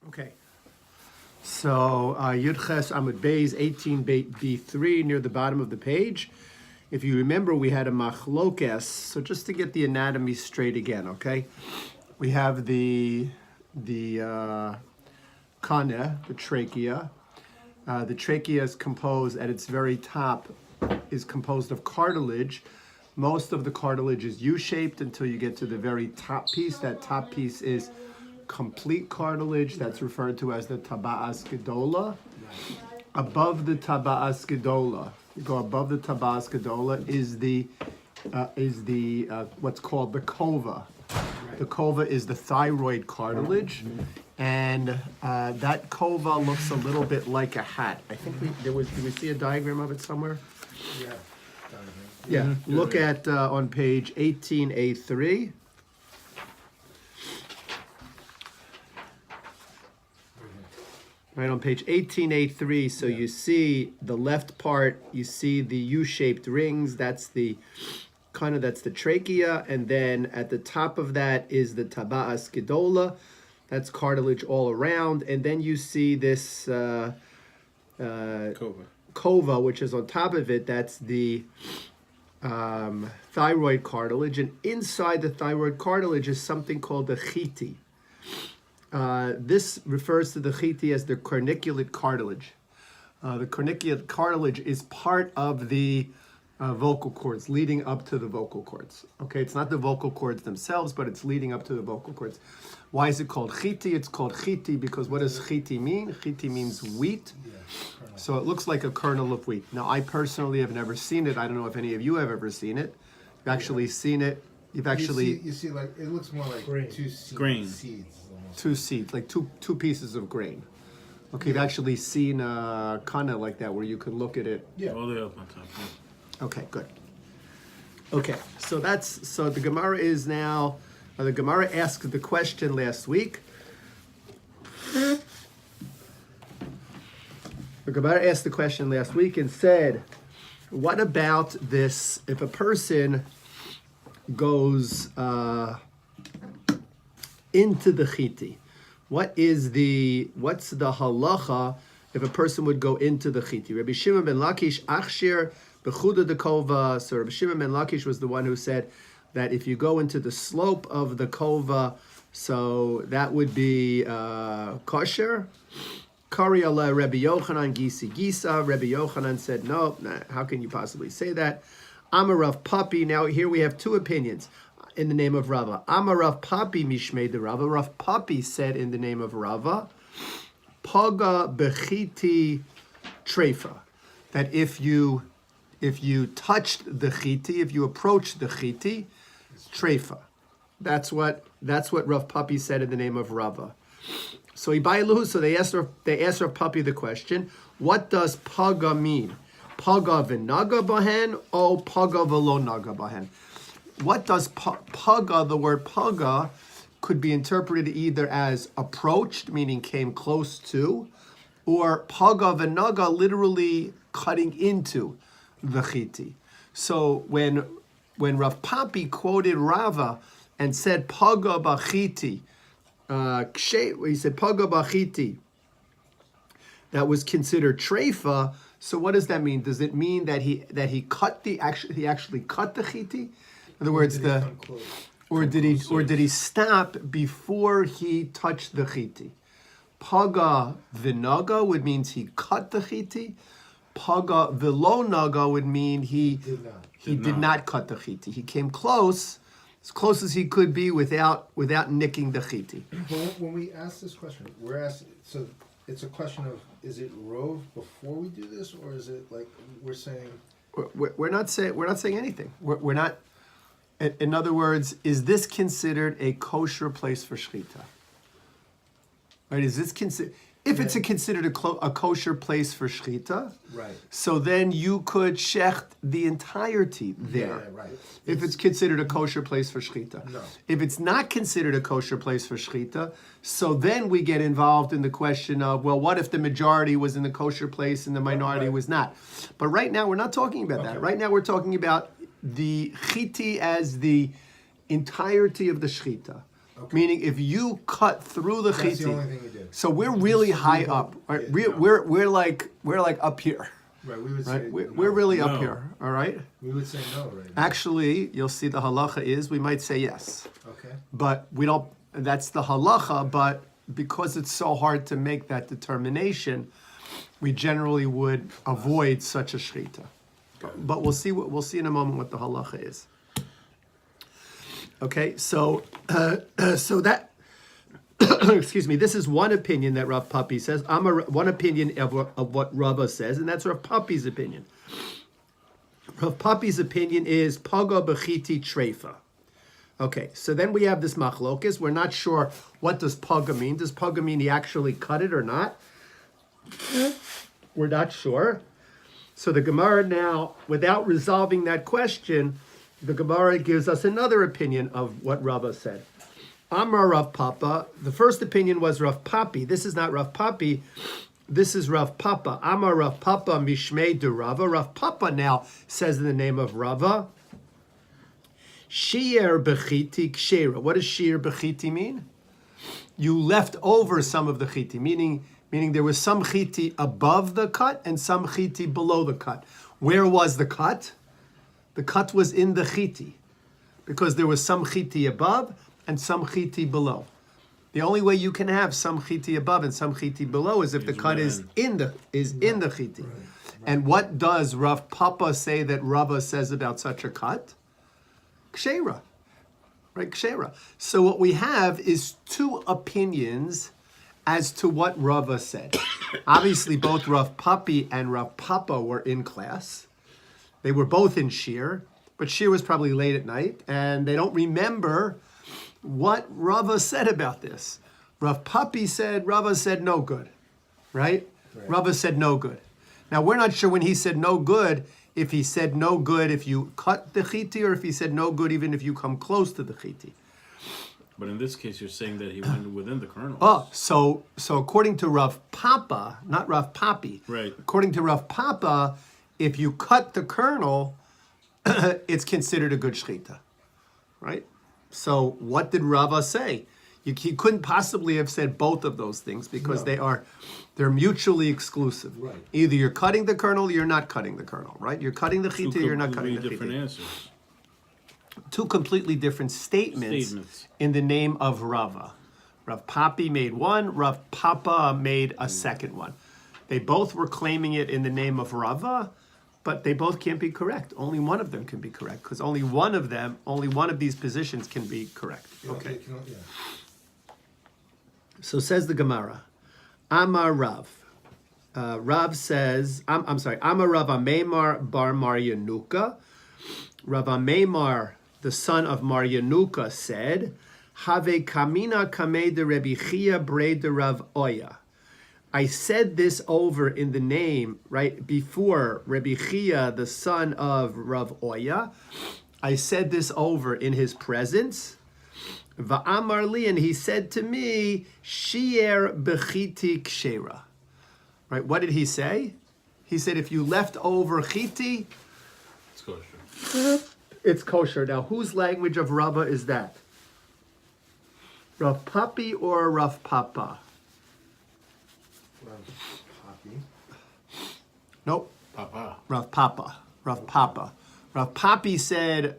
Okay. So Yud Ches Amud Beis 18 B3 near the bottom of the page. If you remember, we had a machlokes. So just to get the anatomy straight again, okay? We have the kana, the trachea. The trachea is composed at its very top is composed of cartilage. Most of the cartilage is U-shaped until you get to the very top piece. That top piece is complete cartilage. That's referred to as the taba'as gedola. Above the taba'as gedola, you go above the taba'as gedola is the what's called the kova. The kova is the thyroid cartilage, and that kova looks a little bit like a hat. I think did we see a diagram of it somewhere? Yeah. Yeah. Mm-hmm. Look at on page 18A3. Right on page 18A3, so you see the left part, you see the U-shaped rings, that's the trachea, and then at the top of that is the taba'as gedola, that's cartilage all around, and then you see this kova, which is on top of it, that's the thyroid cartilage, and inside the thyroid cartilage is something called the chiti. This refers to the chiti as the corniculate cartilage. The corniculate cartilage is part of the vocal cords, leading up to the vocal cords. Okay, it's not the vocal cords themselves, but it's leading up to the vocal cords. Why is it called chiti? It's called chiti because what does chiti mean? Chiti means wheat. So it looks like a kernel of wheat. Now, I personally have never seen it. I don't know if any of you have ever seen it. You've actually seen it. You've actually... You see, like, it looks more like grain. two Grain. seeds. Almost. Two seeds, like two pieces of grain. Okay, you've actually seen kana like that where you can look at it. Yeah. All the way up on top. Yeah. Okay, good. Okay, so the Gemara is now, the Gemara asked the question last week. The Gemara asked the question last week and said, what about this, if a person goes into the chiti, what's the halacha if a person would go into the chiti? Rabbi Shimon ben Lakish achshir b'chuda de kova. So Rabbi Shimon ben Lakish was the one who said that if you go into the slope of the kova, so that would be kosher. Kari ala Rabbi Yochanan gisi gisa. Rabbi Yochanan said, no, how can you possibly say that? Amarav Papi. Now here we have two opinions in the name of Rava. Amarav Papi mishmei de Rava. Rav Papi said in the name of Rava, Paga bechiti trefa. That if you touched the chiti, if you approached the chiti, trefa. That's what Rav Papi said in the name of Rava. So they asked Rav Papi the question, what does paga mean? Paga v'naga bahen or paga v'lo naga bahen? What does paga, the word paga, could be interpreted either as approached, meaning came close to, or paga v'naga, literally cutting into the chiti. So when Rav Papi quoted Rava and said paga b'chiti, he said paga b'chiti, that was considered treifa. So what does that mean? Does it mean that he actually cut the chiti? In other words, did he stop before he touched the chiti? Paga v'naga would mean he cut the chiti. Paga v'lo naga would mean he did not cut the chiti. He came close, as close as he could be without nicking the chiti. When we ask this question, we're asking, so it's a question of, is it rove before we do this, or is it like we're saying? We're not saying anything. We're not. In other words, is this considered a kosher place for shechita? Right? Is this considered? If it's considered a kosher place for shechita, Right. so then you could shecht the entirety there. Yeah, right. If it's considered a kosher place for shechita. No. If it's not considered a kosher place for shechita, so then we get involved in the question of, well, what if the majority was in the kosher place and the minority was not? But right now we're not talking about that. Right now we're talking about the chiti as the entirety of the shechita. Okay. Meaning if you cut through the chiti. That's the only thing you did. So we're really high up. Right? We're like up here. Right, we would Right? say We're no. really No. up here. All right. We would say no, right? Actually, you'll see the halacha is we might say yes, Okay. but we don't. That's the halacha. But because it's so hard to make that determination, we generally would avoid such a shechita. But we'll see in a moment what the halacha is. Okay, so so that excuse me. This is one opinion that Rav Papi says. One opinion of what Rava says, and that's Rav Papi's opinion. Rav Papi's opinion is paga bechiti treifa. Okay, so then we have this machlokes. We're not sure what does paga mean. Does paga mean he actually cut it or not? We're not sure. So the Gemara now, without resolving that question, the Gemara gives us another opinion of what Rava said. Amar Rav Papa. The first opinion was Rav Papi. This is not Rav Papi. This is Rav Papa. Amar Rav Papa mishmei de Rava. Rav Papa now says in the name of Rava. Shi'er bechiti kshera. What does shi'er bechiti mean? You left over some of the chiti, meaning there was some chiti above the cut and some chiti below the cut. Where was the cut? The cut was in the chiti, because there was some chiti above and some chiti below. The only way you can have some chiti above and some chiti below is if the cut is in the chiti. Right. And what does Rav Papa say that Rava says about such a cut? Kshera, right? Kshera. So what we have is two opinions as to what Rava said. Obviously, both Rav Papi and Rav Papa were in class. They were both in shir, but shir was probably late at night, and they don't remember what Rava said about this. Rav Papi said, Rava said no good, right? Rava said no good. Now, we're not sure when he said no good, if he said no good if you cut the chiti, or if he said no good even if you come close to the chiti. But in this case, you're saying that he went within the kernel. Oh, so according to Rav Papa, not Rav Papi, right? According to Rav Papa, if you cut the kernel, it's considered a good shechita, right? So what did Rava say? He couldn't possibly have said both of those things because they're mutually exclusive. Right. Either you're cutting the kernel, or you're not cutting the kernel, right? You're cutting the chita, you're not cutting the chita. Different answers. Two completely different statements in the name of Rava. Rav Papi made one, Rav Papa made a second one. They both were claiming it in the name of Rava, but they both can't be correct. Only one of them can be correct, because only one of these positions can be correct. Okay. Yeah. So says the Gemara, Amar Rav. Rav says, I'm sorry, Amar Rav Ameimar bar Maryanuka. Rav Ameimar, the son of Maryanuka, said, Have kamina kame de Rebbe Chia bre de Rav Oya. I said this over in the name, right, before Rebbe Chia, the son of Rav Oya. I said this over in his presence. Va'amar li, and he said to me, Shi'er bechiti kshera. Right, what did he say? He said, if you left over chiti, It's kosher. It's kosher. Now, whose language of Rava is that? Rav Papi or Rav Papa? Rav Papi. Nope. Papa. Rav Papa. Rav Papa. Rav Papi said,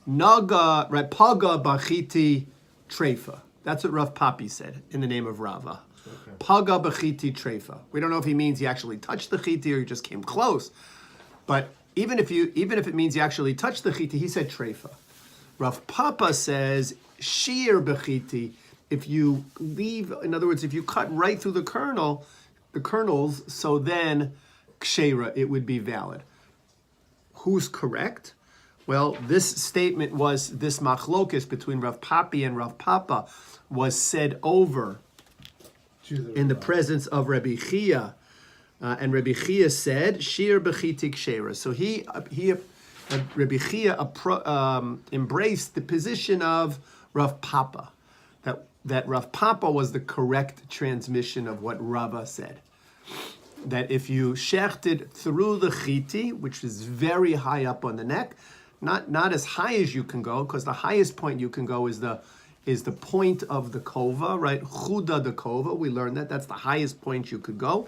Naga, right, Paga Bachiti Treifa. That's what Rav Papi said in the name of Rava. Okay. Paga Bachiti Treifa. We don't know if he means he actually touched the chiti or he just came close. But even if it means he actually touched the chiti, he said Treifa. Rav Papa says, Shir Bechiti. If you leave, in other words, if you cut right through the kernels, so then Kshera, it would be valid. Who's correct? Well, this statement was, this machlokes between Rav Papi and Rav Papa was said over in the presence of Rebbe Chia. And Rebbe Chia said, Shir bechiti kshera. So Rebbe Chia embraced the position of Rav Papa, that Rav Papa was the correct transmission of what Rava said. That if you shechted through the chiti, which is very high up on the neck, not as high as you can go, because the highest point you can go is the is the point of the kova, right? Chuda the kova. We learned that. That's the highest point you could go.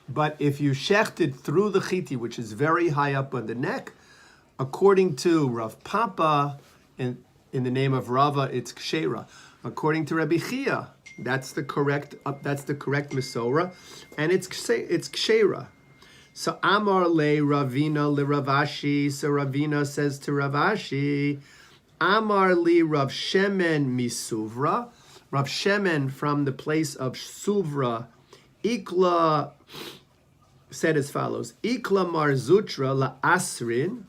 But if you shechted through the chiti, which is very high up on the neck, according to Rav Papa, in the name of Rava, it's kshera. According to Rabbi Chia, that's the correct Mesorah, and it's kshera. So Amar le Ravina le Ravashi. So Ravina says to Ravashi, Amar li Rav Shemen misuvra. Rav Shemen from the place of Suvra, Ikla said as follows: Ikla Marzutra la Asrin.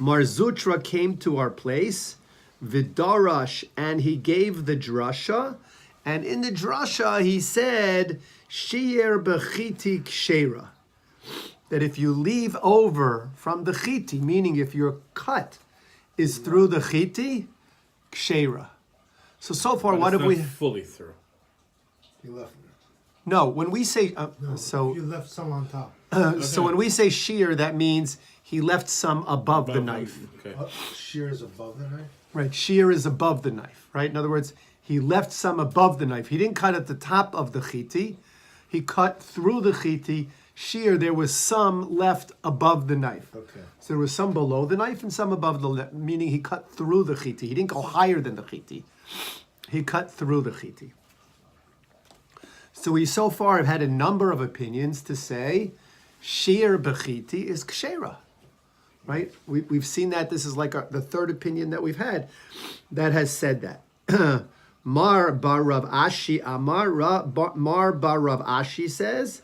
Marzutra came to our place, Vidarash, and he gave the drasha, and in the drasha he said, Shier bechiti kshera, that if you leave over from the chiti, meaning if your cut is through the chiti, kshera. So far, But what it's have we? not fully through. He left. No, when we say No, so, you left some on top. so when we say shear, that means he left some above the knife. Okay. Shear is above the knife? Right, shear is above the knife, right? In other words, he left some above the knife. He didn't cut at the top of the chiti. He cut through the chiti. Shear, there was some left above the knife. Okay. So there was some below the knife and some above the knife, meaning he cut through the chiti. He didn't go higher than the chiti. He cut through the chiti. So we so far have had a number of opinions to say shear bechiti is kshera. Right? We've seen that. This is like the third opinion that we've had that has said that. Mar bar Rav Ashi Mar bar Rav Ashi says,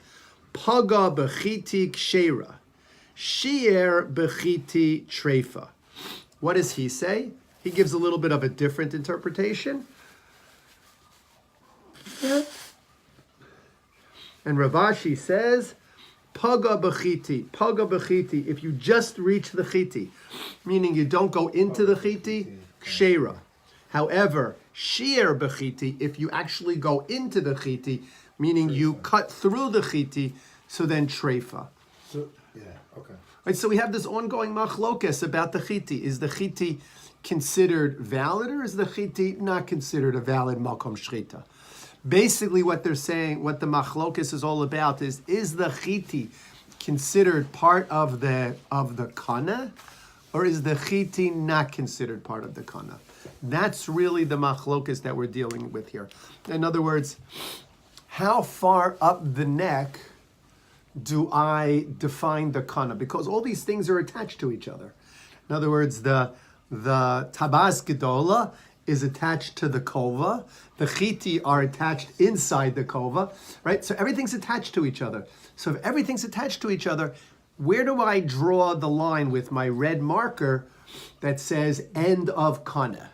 Paga bechiti kshera, shear bechiti trefa. What does he say? He gives a little bit of a different interpretation. And Rav Ashi says, Paga bechiti, if you just reach the chiti, meaning you don't go into the chiti, kshera. However, shear bechiti, if you actually go into the chiti, meaning you cut through the chiti, so then trefa. So, yeah, okay. Right, so we have this ongoing machlokes about the chiti. Is the chiti considered valid, or is the chiti not considered a valid makom shchita? Basically, what they're saying, what the machlokes is all about, is the chiti considered part of the kana, or is the chiti not considered part of the kana? That's really the machlokes that we're dealing with here. In other words, how far up the neck do I define the kana? Because all these things are attached to each other. In other words, the tabas gedola is attached to the kova. The chiti are attached inside the kova, right? So everything's attached to each other. So if everything's attached to each other, where do I draw the line with my red marker that says end of kana?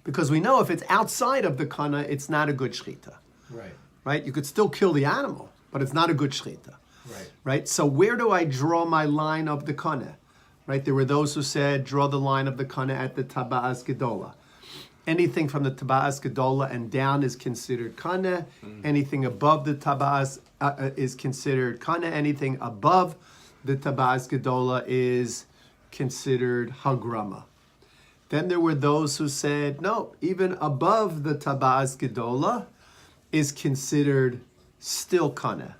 Because we know if it's outside of the kana, it's not a good shchita. Right. Right? You could still kill the animal, but it's not a good shchita. Right. Right? So where do I draw my line of the kana? Right? There were those who said draw the line of the kana at the taba'as gedola. Anything from the taba'as gedola and down is considered kana. Anything above the taba'as is considered kana. Anything above the taba'as gedola is considered hagrama. Then there were those who said, no, even above the taba'as gedola is considered still kana.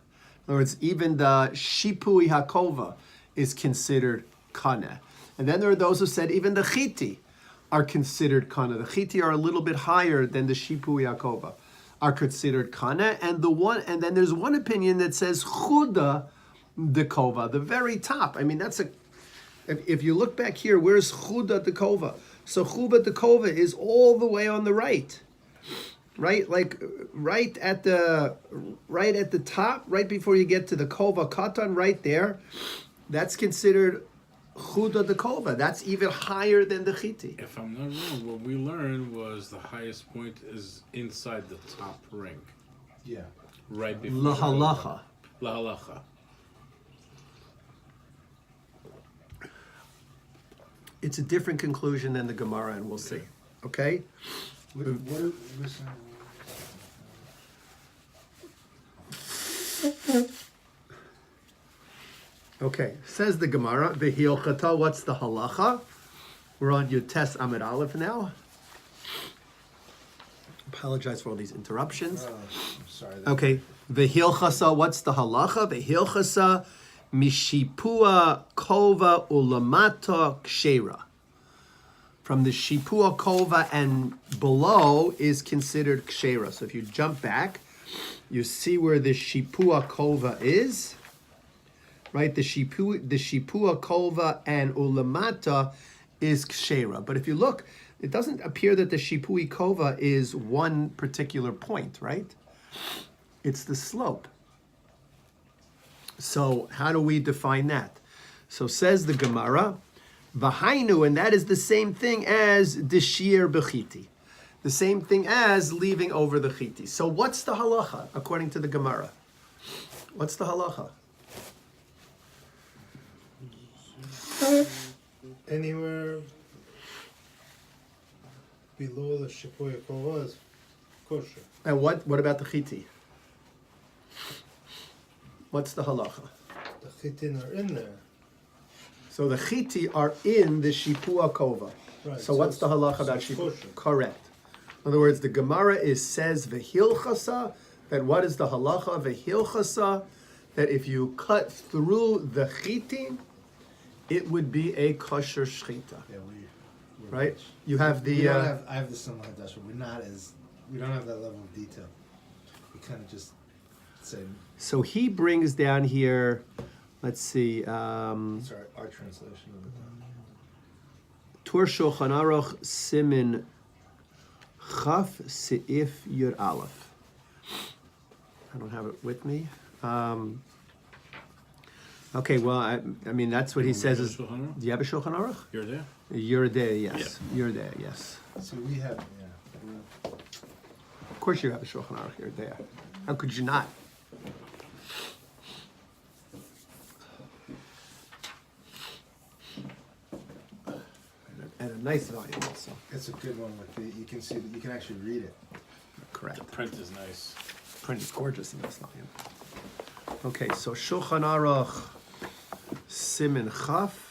In other words, even the shipui hakova is considered kana. And then there are those who said even the chiti are considered kana. The chiti are a little bit higher than the shipui hakova, are considered kana. And then there's one opinion that says chuda the kova, the very top. I mean, if you look back here, where's chuda the kova? So chuda the kova is all the way on the right. Right, like right at the top, right before you get to the kova katan, right there, that's considered chuda the kova. That's even higher than the chiti. If I'm not wrong, what we learned was the highest point is inside the top ring, Yeah. right before La halacha. La halacha. It's a different conclusion than the Gemara, and we'll see. Okay. Okay, says the Gemara, the Hilchata, what's the halacha? We're on Yotes Amid Aleph now. Apologize for all these interruptions. I'm sorry. Okay, v'hilchasa, what's the halacha? V'hilchasa mishipua kova ulamata kshera. From the shipua kova and below is considered kshera. So if you jump back, you see where the shipua kova is, right? The shipua kova and ulamata is kshera. But if you look, it doesn't appear that the shipui kova is one particular point, right? It's the slope. So how do we define that? So says the Gemara, Vahainu, and that is the same thing as deshir bechiti, the same thing as leaving over the chiti. So what's the halacha according to the Gemara? What's the halacha? Anywhere below the Shipuya Kova is kosher. And what about the chiti? What's the halacha? The chitin are in there. So the chiti are in the shipua kova. Right, So so what's the it's- halacha so about it's shipua? kosher. Correct. In other words, the Gemara says v'hilchasa, that what is the halacha? V'hilchasa, that if you cut through the chiti, it would be a kosher shchita. Yeah, we're Right? You have We the... don't have, I have the similar dasha. We don't have that level of detail. We kind of just say, So he brings down here, let's see, it's our translation of it. Tur Shulchan Aruch Simin Chaf Seif Yud Aleph. I don't have it with me. Okay, well, I mean, that's what he says is... Do Shulchan Aruch? you have a Shulchan Aruch? You're there? You're there, yes. You're there, yes. So we have, Of course you have a Shulchan Aruch, you're there. How could you not? And a nice volume also. it's a good one with the, you can see, you can actually read it. Correct. The print is nice. Print is gorgeous in this volume. Okay, so Shulchan Aruch Simin Chaf.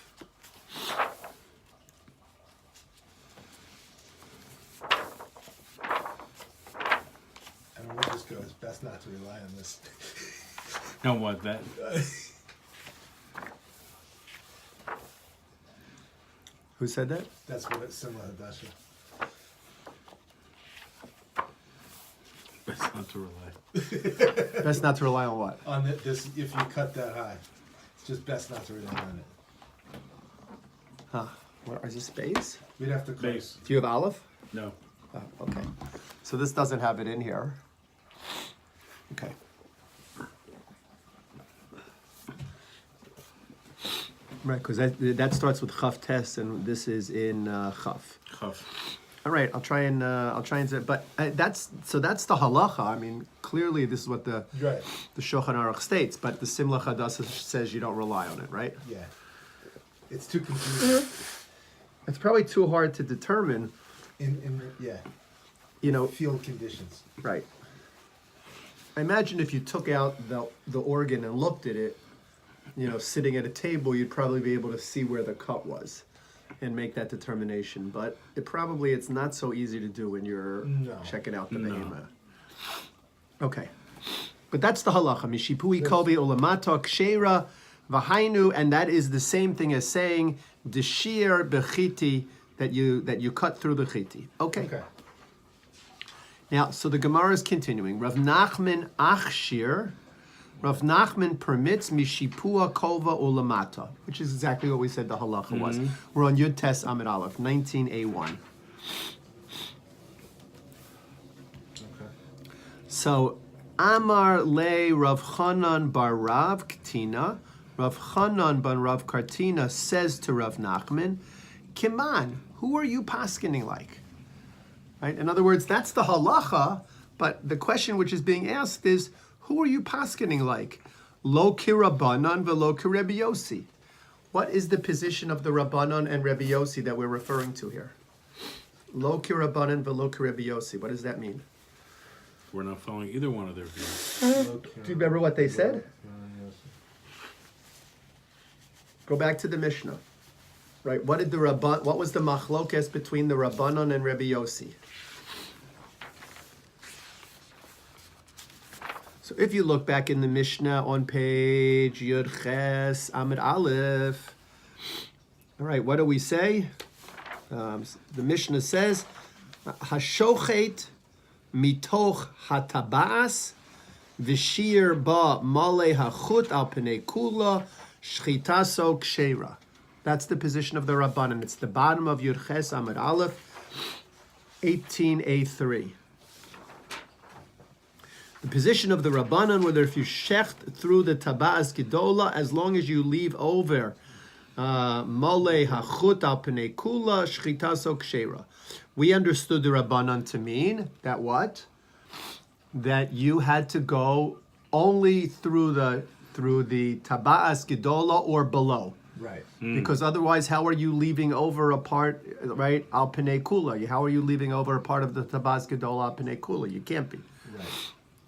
And we'll just go, it's best not to rely on this. No, what, that? Who said that? That's what it's similar to dasha. Best not to rely. Best not to rely on what? On this, if you cut that high, it's just best not to rely on it. Huh. What is this space? We'd have to cut. Base. Do you have Aleph? No. Oh, okay. So this doesn't have it in here. Okay. Right, because that starts with Chaf Tes, and this is in Chaf. Chaf. All right, I'll try and say, but that's the halacha. I mean, clearly this is what the Right. Shulchan Aruch states, but the Simla Chadasa says you don't rely on it, right? Yeah. It's too confusing. It's probably too hard to determine, Yeah, you know, field conditions. right. I imagine if you took out the organ and looked at it, you know, sitting at a table, you'd probably be able to see where the cut was and make that determination. But it's not so easy to do when you're No. checking out the No. behemoth. Okay. But that's the halacha. Mishipui kobi olamata kshera v'hainu, and that is the same thing as saying deshir bechiti, that you cut through the chiti. Okay. Okay. Now, so the Gemara is continuing. Rav Nachman Achshir, Rav Nachman permits mishipua kova ulamata, which is exactly what we said the halacha was. We're on Yud Tes Amid Aleph, 19a1. Okay. So, Amar le Rav Chanan bar Rav Ktina, Rav Chanan bar Rav Kartina says to Rav Nachman, Kiman, who are you paskening like? Right? In other words, that's the halacha, but the question which is being asked is, who are you paskening like? Lo kirabanan velo kirebi Yossi. What is the position of the Rabbanon and Rebbe Yossi that we're referring to here? Lo kirabanan velo kirebi Yossi. What does that mean? We're not following either one of their views. Do you remember what they said? Go back to the Mishnah. Right? What did what was the machlokes between the Rabbanon and Rebbe Yossi? So if you look back in the Mishnah on page Yud Ches Amid Aleph, all right, what do we say? The Mishnah says, Hashochet mitoch hatabas v'shir ba male hachut al pnei kula shchitaso kshera. That's the position of the Rabbanan. It's the bottom of Yud Ches Amid Aleph, 18a3. The position of the Rabbanan, whether if you shecht through the tabas gedola, as long as you leave over mole hachut al pnei kula shchitaso kshera. We understood the Rabbanan to mean that what? That you had to go only through the tabas gedola or below. Right. Because otherwise, how are you leaving over a part, right? Al pnei kula. How are you leaving over a part of the tabas gedola al pnei kula? You can't be. Right.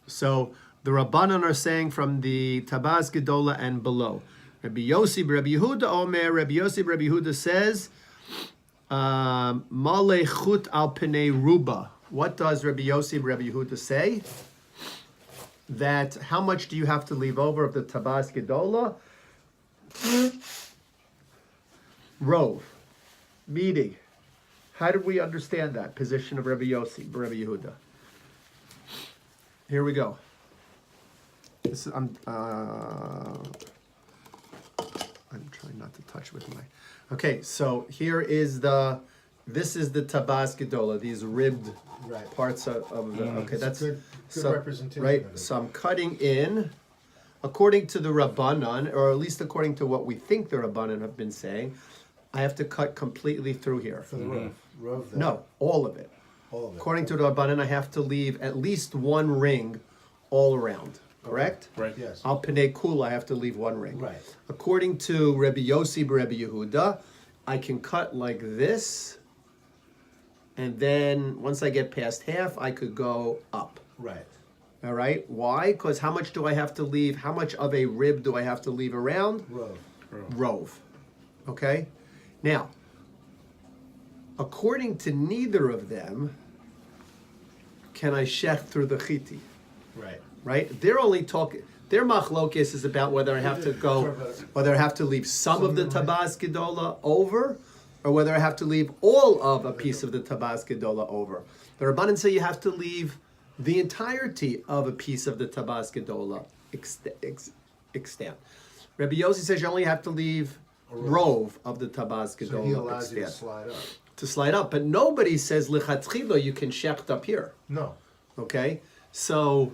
So the Rabbanan are saying from the tabas gedola and below. Rabbi Yossi, Rabbi Yehuda Omer, Rabbi Yossi, Rabbi Yehuda says, Male chut al pnei ruba. What does Rabbi Yossi, Rabbi Yehuda say? That how much do you have to leave over of the tabas gedola? Rove. Meaning, how do we understand that position of Rabbi Yossi, Rabbi Yehuda? Here we go. This is, I'm trying not to touch with my. Okay, so here is this is the tabas gedola, these ribbed Right. parts of the. Okay, that's good so, representation right. of it. So I'm cutting in, according to the Rabbanan, or at least according to what we think the Rabbanan have been saying, I have to cut completely through here. For the roof. Roof there. No, all of it. All of it. According to the Rabbanan, I have to leave at least one ring all around. Correct? Right. Yes. Al Pnei Kula, I have to leave one ring. Right. According to Rabbi Yossi, Rabbi Yehuda, I can cut like this, and then once I get past half, I could go up. Right. All right? Why? Because how much do I have to leave? How much of a rib do I have to leave around? Roof. Rove. Okay? Now, according to neither of them, can I shech through the chiti? Right. Right? They're only talking. Their machlokes is about whether I have to go, whether I have to leave some of the tabas gedola over, or whether I have to leave all of a piece of the tabas gedola over. The Rabbanan say you have to leave the entirety of a piece of the tabas gedola extent. Rabbi Yossi says you only have to leave rove of the tabas gedola So he allows you to extent. slide up. To slide up, but nobody says lichatchila you can shecht up here. No. Okay, so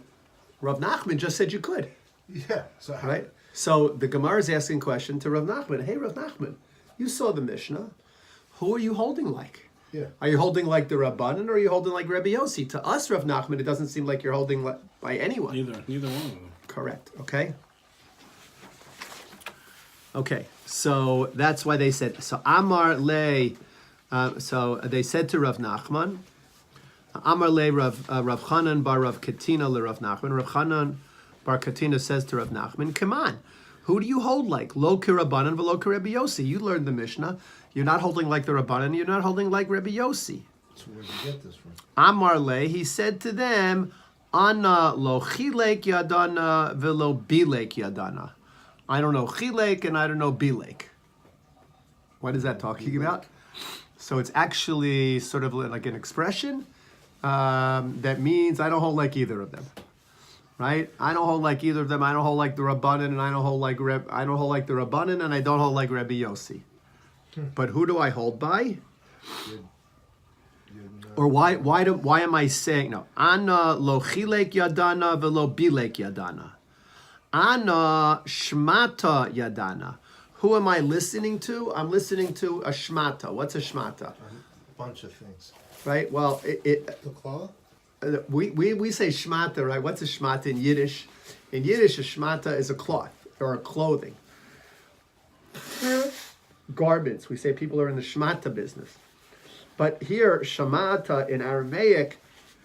Rav Nachman just said you could. Yeah. So how, Right? So the Gemara is asking a question to Rav Nachman. Hey, Rav Nachman, you saw the Mishnah. Who are you holding like? Yeah. Are you holding like the Rabbanan or are you holding like Rabbi Yossi? To us, Rav Nachman, it doesn't seem like you're holding by anyone. Neither one of them. Correct. Okay? Okay. So that's why they said, so Amar Le, so they said to Rav Nachman, Amar Le Rav Chanan bar Rav Katina le Rav Nachman. Rav Chanan bar Katina says to Rav Nachman, come on, who do you hold like? Lo ki Rabbanan v'lo ki Rabbi Yossi. You learned the Mishnah. You're not holding like the Rabbanan. You're not holding like Rabbi Yossi. So where'd you get this from? Amar Le, he said to them, Ana lo chilek yadana v'lo bilek yadana. I don't know chilek and I don't know bilek. What is that talking about? So it's actually sort of like an expression that means I don't hold like either of them, right? I don't hold like either of them. I don't hold like the Rabbanan, and I don't hold like the Rabbanan, and I don't hold like Rabbi Yossi. But who do I hold by? Or why am I saying no? Ana lo chilek yadana velo bilek yadana. Ana shmata yadana. Who am I listening to? I'm listening to a shmata. What's a shmata? A bunch of things. Right. Well, The claw? we say shmata, right? What's a shmata in Yiddish? In Yiddish, a shmata is a cloth or a clothing. Garments. We say people are in the shmata business. But here, shamata in Aramaic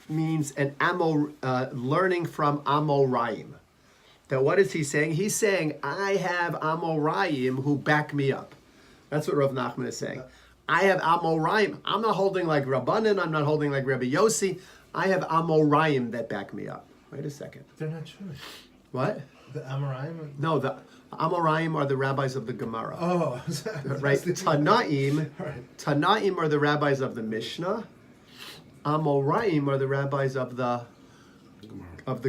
means learning from Amoraim. That what is he saying? He's saying, I have Amoraim who back me up. That's what Rav Nachman is saying. I have Amoraim. I'm not holding like Rabbanan. I'm not holding like Rabbi Yossi. I have Amoraim that back me up. Wait a second. They're not Jewish. What? The Amoraim. No, the Amoraim are the rabbis of the Gemara. Oh, Right? Tanaim. Right. Tanaim are the rabbis of the Mishnah. Amoraim are the rabbis of the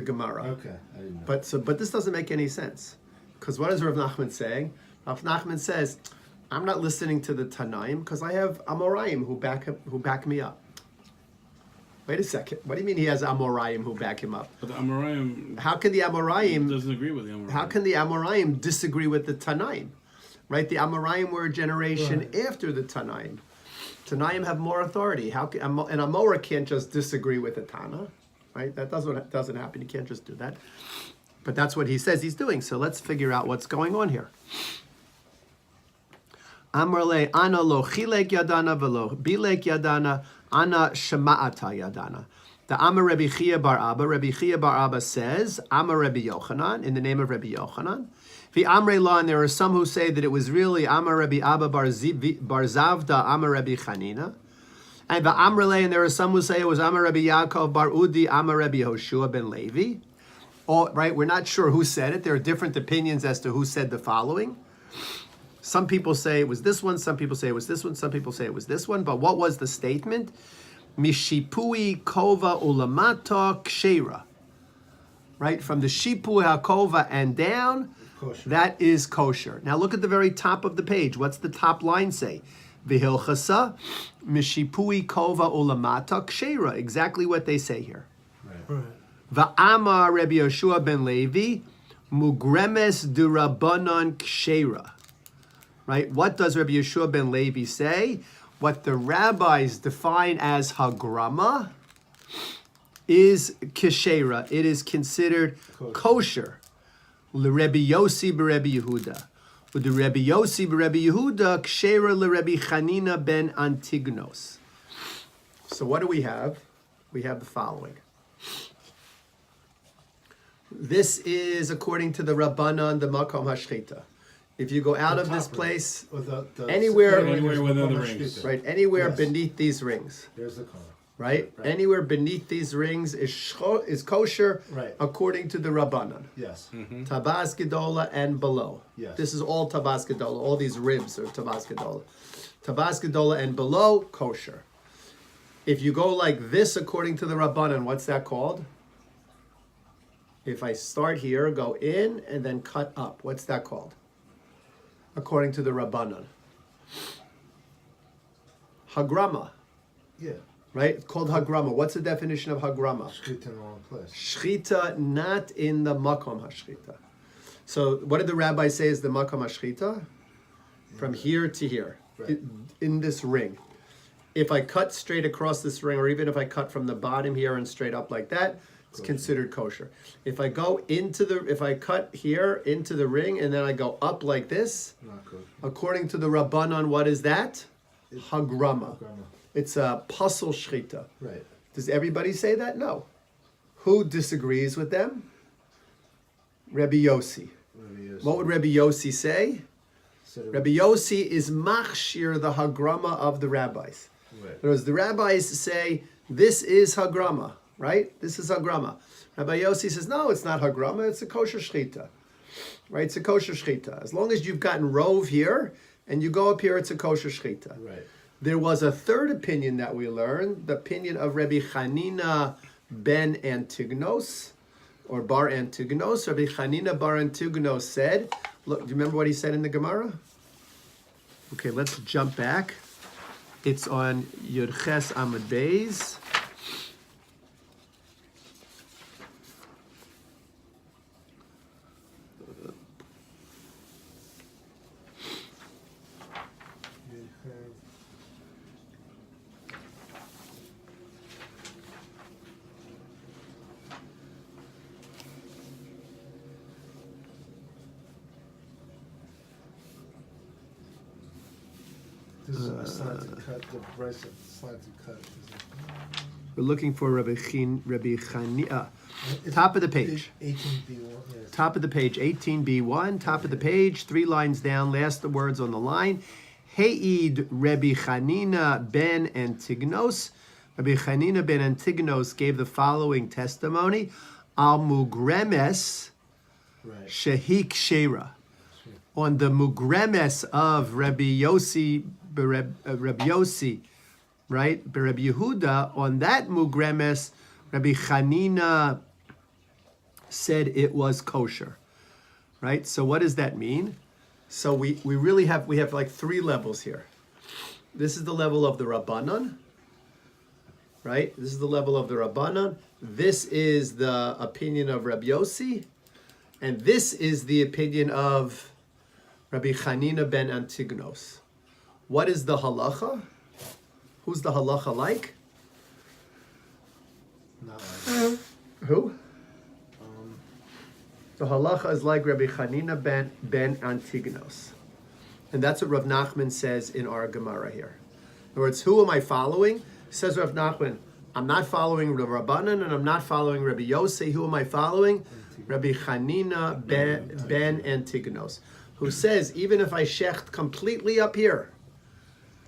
Gemara. Okay, I didn't know. But this doesn't make any sense, because what is Rav Nachman saying? Rav Nachman says, I'm not listening to the Tanaim because I have Amoraim who back me up. Wait a second. What do you mean he has Amoraim who back him up? But the Amoraim How can the Amoraim? doesn't agree with the Amoraim. How can the Amoraim disagree with the Tanaim? Right? The Amoraim were a generation after the Tanaim. Tanaim have more authority. How can an Amora can't just disagree with a Tana, right? That doesn't happen. You can't just do that. But that's what he says he's doing. So let's figure out what's going on here. Amrle ana lo chilek yadana velo bilek yadana ana shema'ata yadana. The Amar Rebbe Chia bar Abba says, Amar Rebbe Yochanan, in the name of Rebbe Yochanan. The Amrei La, and there are some who say that it was really Amar Rebbe Abba bar Zavda, Amar Rebbe Chanina. And the Amrele, and there are some who say it was Amar Rebbe Yaakov bar Udi, Amar Rebbe Hoshua ben Levi. All right, we're not sure who said it. There are different opinions as to who said the following. Some people say it was this one, some people say it was this one, some people say it was this one. But what was the statement? Mishipui kova ulamata kshera. Right, from the shipui hakova and down, Kosher. that is kosher. Now look at the very top of the page. What's the top line say? Vihilchasa mishipui kova ulamata kshera. Exactly what they say here. Right. Va'amar Rebbe Yoshua ben Levi mugremes durabanan kshera. Right? What does Rebbe Yeshua ben Levi say? What the rabbis define as hagrama is keshera. It is considered kosher. L'Rebbe Yossi b'Rebbe Yehuda. With the Rebbe Yossi b'Rebbe Yehuda, kshera l'Rebbe Chanina ben Antignos. So what do we have? We have the following. This is according to the Rabbanan, the Makom HaShchita. If you go out of this place, Or the anywhere within the Makom rings. HaShchita. right, anywhere Yes. beneath these rings, There's the color. right? Right. Anywhere beneath these rings is kosher, Right. according to the Rabbanan. Yes. Tabas Gedola and below. Yes. This is all Tabas Gedola. All these ribs are Tabas Gedola. Tabas Gedola and below, kosher. If you go like this, according to the Rabbanan, what's that called? If I start here, go in, and then cut up, what's that called? According to the Rabbanan. Hagrama, Yeah. right? It's called Hagrama. What's the definition of Hagrama? Shchita in the wrong place. Shchita, not in the Makom HaShchita. So what did the rabbi say is the Makom HaShchita? From here to here, Right. in this ring. If I cut straight across this ring, or even if I cut from the bottom here and straight up like that, it's considered kosher. If I cut here into the ring and then I go up like this, Not kosher. according to the Rabbanan, what is that? Hagrama. Grandma. It's a puzzle shchita. Right. Does everybody say that? No. Who disagrees with them? Rebbe Yossi. Maybe What would Rebbe Yossi say? Rebbe Yossi is machshir, the hagrama of the rabbis. Right. In other words, the rabbis say, this is hagrama, right? This is hagrama. Rabbi Yossi says, no, it's not hagrama, it's a kosher shchita. Right? It's a kosher shchita. As long as you've gotten rove here, and you go up here, it's a kosher shchita. Right. There was a third opinion that we learned, the opinion of Rabbi Chanina ben Antignos, or Bar Antignos. Rabbi Chanina bar Antignos said, look, do you remember what he said in the Gemara? Okay, let's jump back. It's on Yud Ches Amud Beis. This is a slanted cut. The price of slanted cut is We're looking for Rabbi Chanina. Top of the page. 18B1. Yes. Top of the page, 18b1, top of the page, 3 lines down, last the words on the line.Heid Rebbe Chanina ben Antignos. Rebbe Chanina ben Antignos gave the following testimony. al mugremes Right. shehik shera. On the mugremes of Rabbi Yossi, right? Rabbi Yehuda, on that mugremes, Rabbi Chanina said it was kosher, right? So what does that mean? So we really have like three levels here. This is the level of the Rabbanan, right? This is the level of the Rabbanan. This is the opinion of Rabbi Yossi, and this is the opinion of Rabbi Chanina ben Antignos. What is the halacha? Who's the halacha like? Not like Who? The halacha is like Rabbi Chanina ben Antignos. And that's what Rav Nachman says in our Gemara here. In other words, who am I following? Says Rav Nachman, I'm not following the Rabbanan and I'm not following Rabbi Yossi. Who am I following? Rabbi Chanina ben Antignos, who says, even if I shecht completely up here,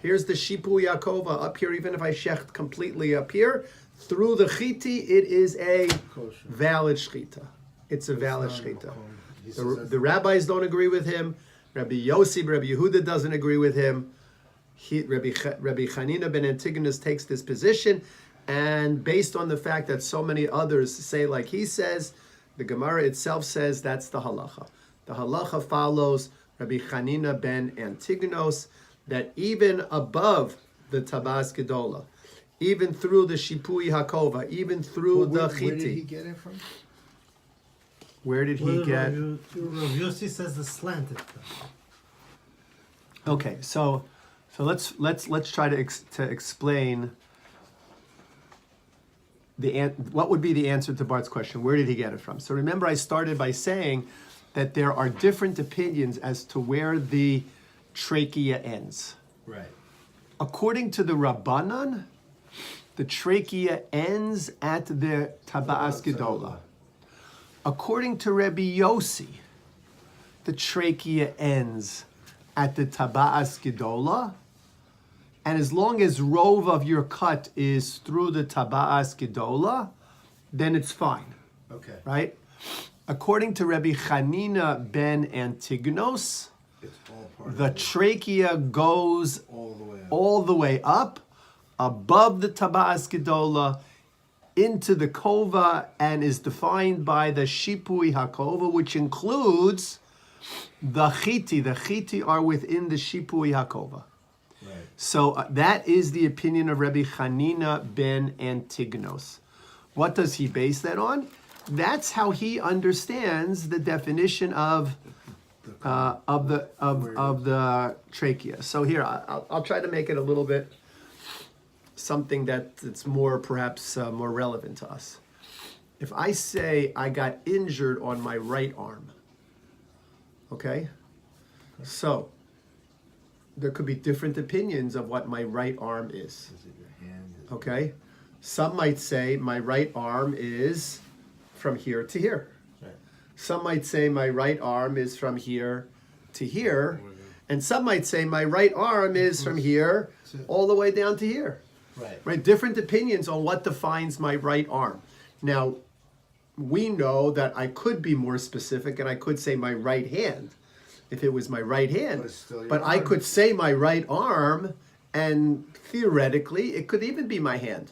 here's the Shipu Yaakova up here, even if I shecht completely up here, through the chiti, it is a kosher. valid shchita. It's a valid not shchita. makom. He says The rabbis don't agree with him. Rabbi Yossi, Rabbi Yehuda doesn't agree with him. Rabbi Chanina ben Antigonus takes this position, and based on the fact that so many others say like he says, the Gemara itself says that's the halacha. The halacha follows Rabbi Chanina ben Antigonus, that even above the Tabas Gedola, even through the Shipui Hakova, even through the Where did he Chiti. get it from? Where did he get? Rav Yossi says the slanted. Okay, so let's try to explain what would be the answer to Bart's question. Where did he get it from? So remember, I started by saying that there are different opinions as to where the trachea ends. Right. According to the Rabbanan, the trachea ends at the Taba'as Gedola. According to Rabbi Yossi, the trachea ends at the Taba'as Gedola, and as long as rove of your cut is through the Taba'as Gedola, then it's fine, Okay. right? According to Rabbi Chanina ben Antignos, It's all part the of it. trachea goes All the way up. all the way up, above the Taba'as Gedola, into the Kova, and is defined by the Shipui HaKova, which includes the Chiti. The Chiti are within the Shipui HaKova. Right. So that is the opinion of Rabbi Chanina ben Antignos. What does he base that on? That's how he understands the definition of the trachea. So here, I'll try to make it a little bit something that's more perhaps more relevant to us. If I say I got injured on my right arm, okay? So there could be different opinions of what my right arm is. Is it your hand? Is it- Okay? Some might say my right arm is from here to here. Right. Some might say my right arm is from here to here. And some might say my right arm is from here all the way down to here. Right. Right? Different opinions on what defines my right arm. Now, we know that I could be more specific and I could say my right hand if it was my right hand. But it's still your But I arm. could say my right arm, and theoretically, it could even be my hand.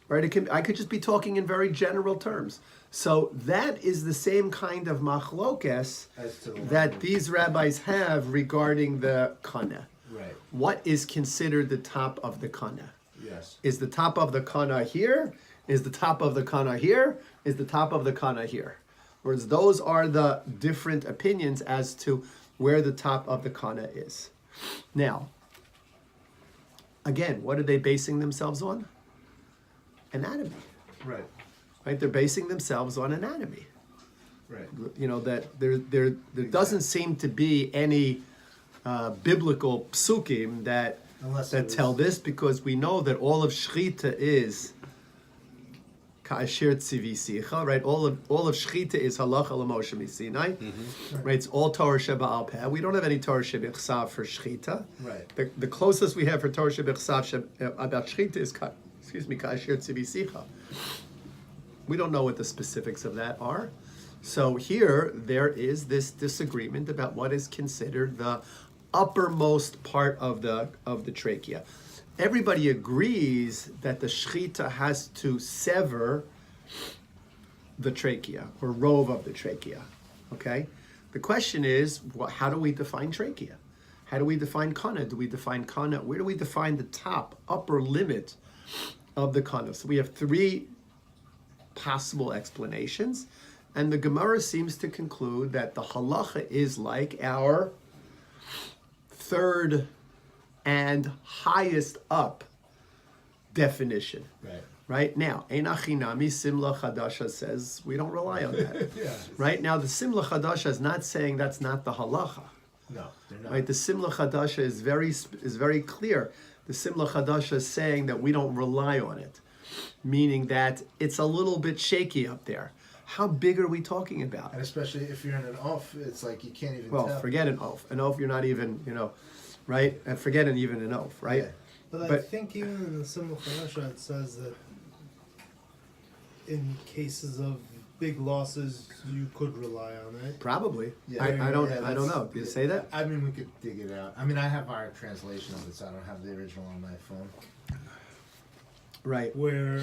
Right? I could just be talking in very general terms. So that is the same kind of machlokes As to the that language. these rabbis have regarding the kana. Right. What is considered the top of the kana? Yes. Is the top of the kana here? Is the top of the kana here? Is the top of the kana here? Whereas those are the different opinions as to where the top of the kana is. Now, again, what are they basing themselves on? Anatomy, Right. right? They're basing themselves on anatomy. Right. You know, that there doesn't seem to be any biblical psukim that Unless that it was- tell this, because we know that all of shchita is ka'asher tzivisicha, right? All of shchita is halacha l'moshe misinai, right? It's all Torah sheba'al peh. We don't have any Torah shebichsav for shchita. Right. The closest we have for Torah shebichsav about shchita is ka'asher tzivisicha. We don't know what the specifics of that are. So here, there is this disagreement about what is considered the uppermost part of the trachea. Everybody agrees that the shechita has to sever the trachea, or rove of the trachea, okay? The question is, how do we define trachea? How do we define kana? Do we define kana? Where do we define the top, upper limit of the kana? So we have three possible explanations, and the Gemara seems to conclude that the halacha is like our third and highest up definition. Right. Right now, Ein Achinami Simla Chadasha says we don't rely on that. Yeah. Right now, the Simla Chadasha is not saying that's not the halacha. No, they're not. Right, the Simla Chadasha is very clear. The Simla Chadasha is saying that we don't rely on it, meaning that it's a little bit shaky up there. How big are we talking about? And especially if you're in an off, it's like you can't even Well, tell. forget an oaf. An oaf, you're not even, right? And forget even an oaf, right? Yeah. But I But- think even in the Simul Chanasha it says that in cases of big losses you could rely on it. Probably. Yeah. I don't Yeah, know. that's- Do you say that? I mean, we could dig it out. I mean, I have our translation of it, so I don't have the original on my phone. Right. Where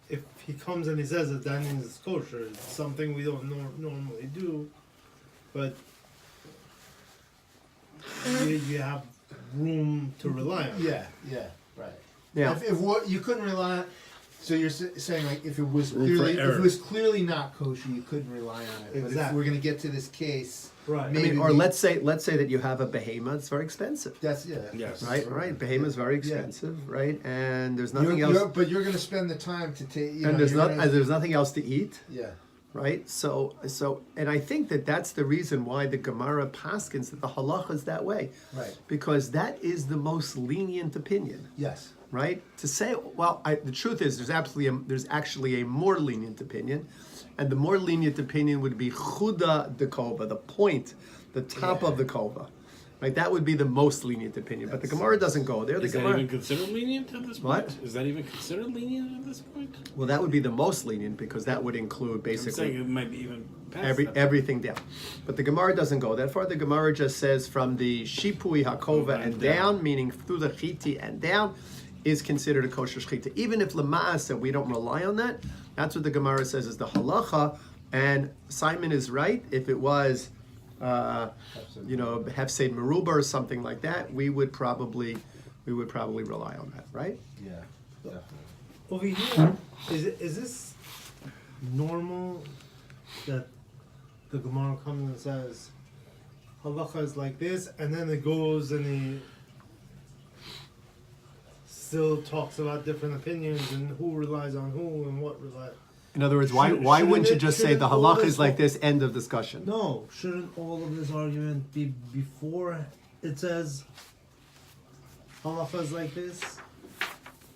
if he comes and he says that that means it's kosher, it's something we don't normally do, but you have room to rely on. Yeah, right. Yeah. If what you couldn't rely on, so you're saying like if it was Room for clearly error. not kosher, you couldn't rely on it. But if Exactly. we're gonna get to this case, Right. I maybe mean, or we- let's say that you have a behemoth. It's very expensive. That's Yes. Right. Behemoth is very expensive, right? And there's nothing You're, else. but you're gonna spend the time to take. And there's nothing else to eat. Yeah. Right, so, and I think that's the reason why the Gemara paskins that the halacha is that way, Right. because that is the most lenient opinion, Yes. right? To say, well, the truth is, there's actually a more lenient opinion, and the more lenient opinion would be chuda de kova, the point, the top of the kova, right? That would be the most lenient opinion, but the Gemara doesn't go there. The Is that Gemara, even considered lenient at this point? What? Is that even considered lenient at this point? well, that would be the most lenient because that would include I'm basically saying it might be even past that. everything down. But the Gemara doesn't go that far. The Gemara just says from the Shipui Hakova and down, meaning through the Chiti and down, is considered a kosher shechita. Even if Lama'asa, we don't rely on that, that's what the Gemara says is the halacha. And Simon is right. If it was, Hefsed Meruba or something like that, we would probably rely on that, right? Yeah. Definitely. Over here, is this normal that the Gemara comes and says halacha is like this, and then it goes and he still talks about different opinions and who relies on who and what relies. In other words, why Shouldn't wouldn't you it- just say shouldn't the all halacha this is like go- this? End of discussion. No, shouldn't all of this argument be before it says halacha is like this?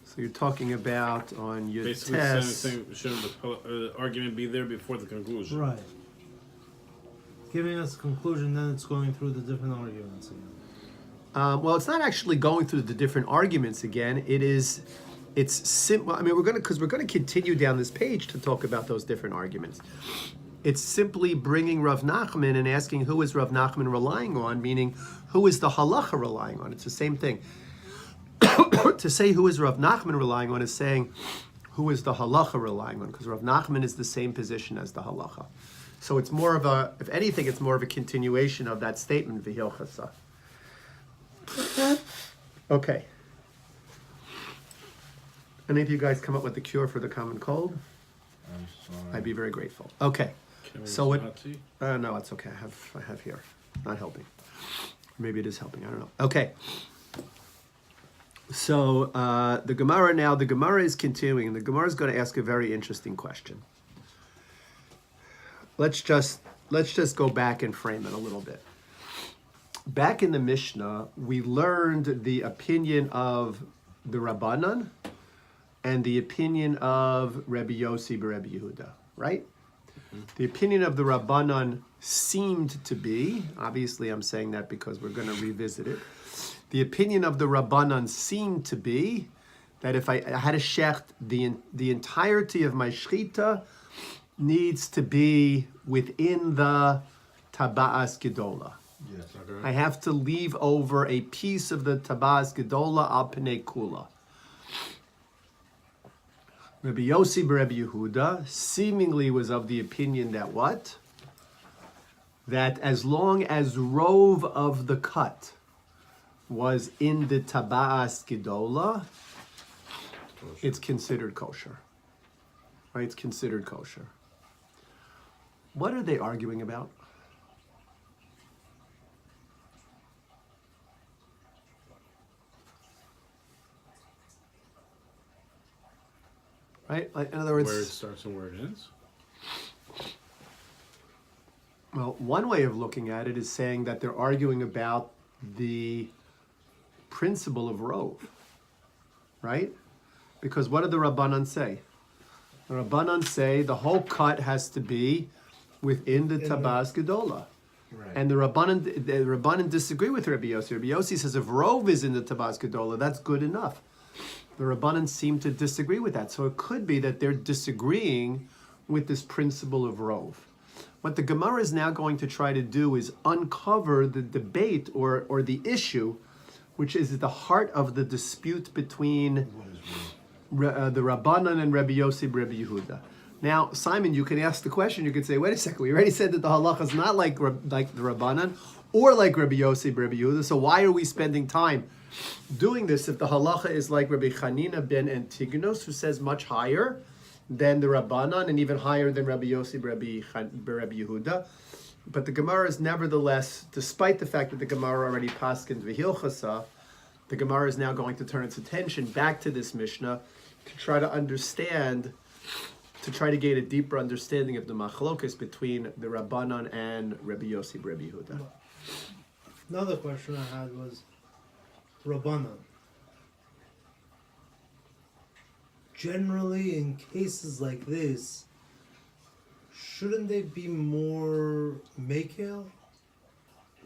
So you're talking about on your Basically, test. shouldn't the argument be there before the conclusion? Right. Giving us a conclusion, then it's going through the different arguments again. Well, it's not actually going through the different arguments again. It's simple. I mean, we're going to continue down this page to talk about those different arguments. It's simply bringing Rav Nachman and asking who is Rav Nachman relying on, meaning who is the halacha relying on. It's the same thing. To say who is Rav Nachman relying on is saying who is the halacha relying on, because Rav Nachman is the same position as the halacha. So it's more of a, if anything, it's more of a continuation of that statement, v'hilchasa. Okay. Any of you guys come up with the cure for the common cold? I'm sorry. I'd be very grateful. Okay. Can we So use it- hot tea? No, it's okay. I have here. Not helping. Maybe it is helping. I don't know. Okay. So the Gemara is continuing. The Gemara is going to ask a very interesting question. Let's just go back and frame it a little bit. Back in the Mishnah, we learned the opinion of the Rabbanan and the opinion of Rebbe Yossi Rebbe Yehuda, right? The opinion of the Rabbanan seemed to be, obviously I'm saying that because we're going to revisit it. The opinion of the Rabbanan seemed to be that if I had a shecht, the entirety of my shchita needs to be within the taba'as gedola. Yes. I have to leave over a piece of the taba'as gedola al pnei kula. Rabbi Yossi b'Rabbi Yehuda seemingly was of the opinion that what? That as long as rove of the cut was in the taba'as gedola, it's considered kosher. Right? It's considered kosher. What are they arguing about? Right? Like, in other words, Where it starts and where it ends. well, one way of looking at it is saying that they're arguing about the principle of rove, right? Because what did the Rabbanan say? The Rabbanan say the whole cut has to be within the tabas gedola. Right. And the Rabbanan disagree with Rabbi Yossi. Rabbi Yossi says if rove is in the tabas gedola, that's good enough. The Rabbanan seem to disagree with that. So it could be that they're disagreeing with this principle of rove. What the Gemara is now going to try to do is uncover the debate or the issue, which is at the heart of the dispute between the Rabbanan and Rabbi Yossi Rabbi Yehuda. Now, Simon, you can ask the question. You can say, wait a second. We already said that the halacha is not like the Rabbanan or like Rabbi Yossi Rabbi Yehuda. So why are we spending time doing this if the halacha is like Rabbi Chanina ben Antigonos, who says much higher than the Rabbanan and even higher than Rabbi Yossi Rabbi Yehuda? But the Gemara is nevertheless, despite the fact that the Gemara already paskined v'hilchasa, the Gemara is now going to turn its attention back to this Mishnah to try to understand, to try to gain a deeper understanding of the machlokas between the Rabbanan and Rabbi Yossi Rabbi Yehuda. Another question I had was Rabbanan. Generally, in cases like this, shouldn't they be more mekel?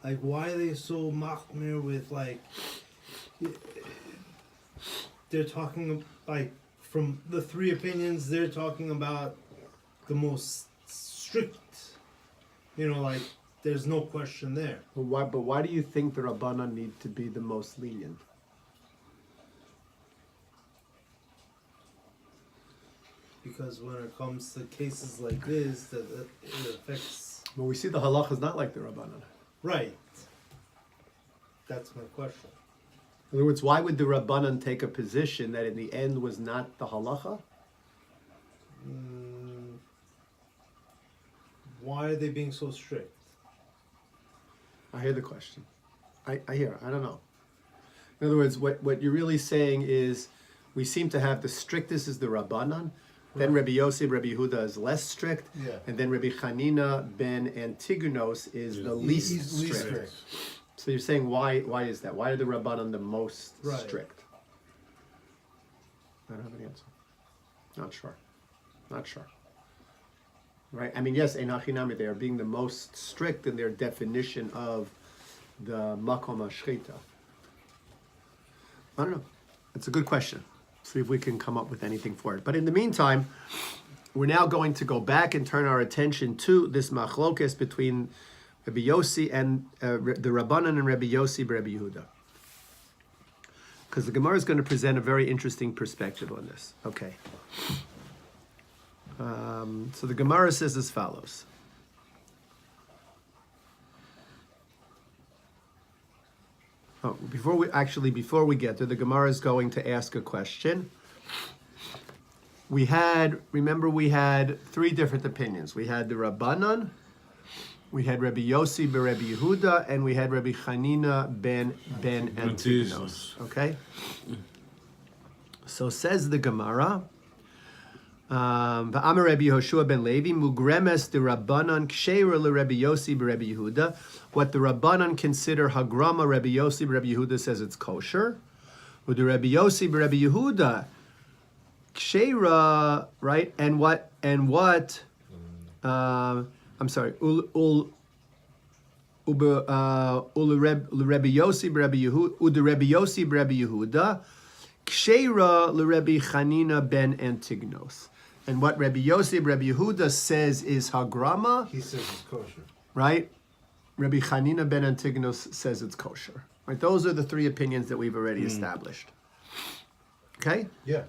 Like, why are they so machmir with, like, they're talking, like, from the three opinions, they're talking about the most strict, like, there's no question there. But why do you think the Rabbanan need to be the most lenient? Because when it comes to cases like this, that it affects... Well, we see the halacha is not like the Rabbanan. Right. That's my question. In other words, why would the Rabbanan take a position that in the end was not the halacha? Why are they being so strict? I hear the question. I hear. I don't know. In other words, what you're really saying is we seem to have the strictest is the Rabbanan, then Rabbi Yossi, Rabbi Yehuda is less strict, and then Rabbi Chanina ben Antigonos is the least strict. So you're saying why is that? Why are the Rabbanan the most strict? I don't have an answer. Not sure. Right? I mean, yes, Einachinami, they are being the most strict in their definition of the Makom HaShrita. I don't know. It's a good question. See if we can come up with anything for it. But in the meantime, we're now going to go back and turn our attention to this machlokes between Rabbi Yossi and the Rabbanan and Rabbi Yossi Rabbi Yehuda. Because the Gemara is going to present a very interesting perspective on this. Okay. So the Gemara says as follows. Before we get there, the Gemara is going to ask a question. We had three different opinions. We had the Rabbanan, we had Rabbi Yossi ben Rabbi Yehuda, and we had Rabbi Chanina ben Antigonos. Okay? So says the Gemara, V'amar Rabbi Yehoshua ben Levi, mugremes de Rabbanan ksheira le Rabbi Yossi Rabbi Yehuda. What the Rabbanan consider hagrama, Rabbi Yossi Rabbi Yehuda says it's kosher. With the Rabbi Yossi Rabbi Yehuda ksheira, right? And what? I'm sorry. Rabbi Yossi Rabbi Yehuda Ksheira l'Rebbe Chanina ben Antignos. And what Rabbi Yosef, Rabbi Yehuda says is Hagrama, He says it's kosher. right? Rabbi Chanina ben Antignos says it's kosher. Right? Those are the three opinions that we've already established. Okay? Yeah.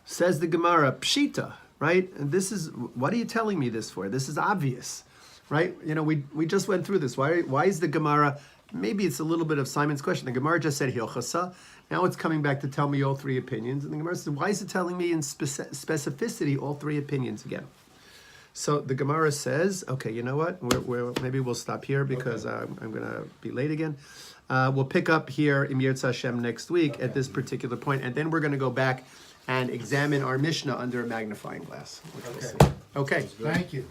Says the Gemara, Pshita, right? And this is, what are you telling me this for? This is obvious, right? You know, we just went through this. Why is the Gemara, maybe it's a little bit of Simon's question. The Gemara just said Hilchasa. Now it's coming back to tell me all three opinions. And the Gemara says, why is it telling me in specificity all three opinions again? So the Gemara says, okay, you know what? Maybe we'll stop here because I'm going to be late again. We'll pick up here in Yirtzeh Hashem next week at this particular point, and then we're going to go back and examine our Mishnah under a magnifying glass. Which we'll see. Okay. Thank you.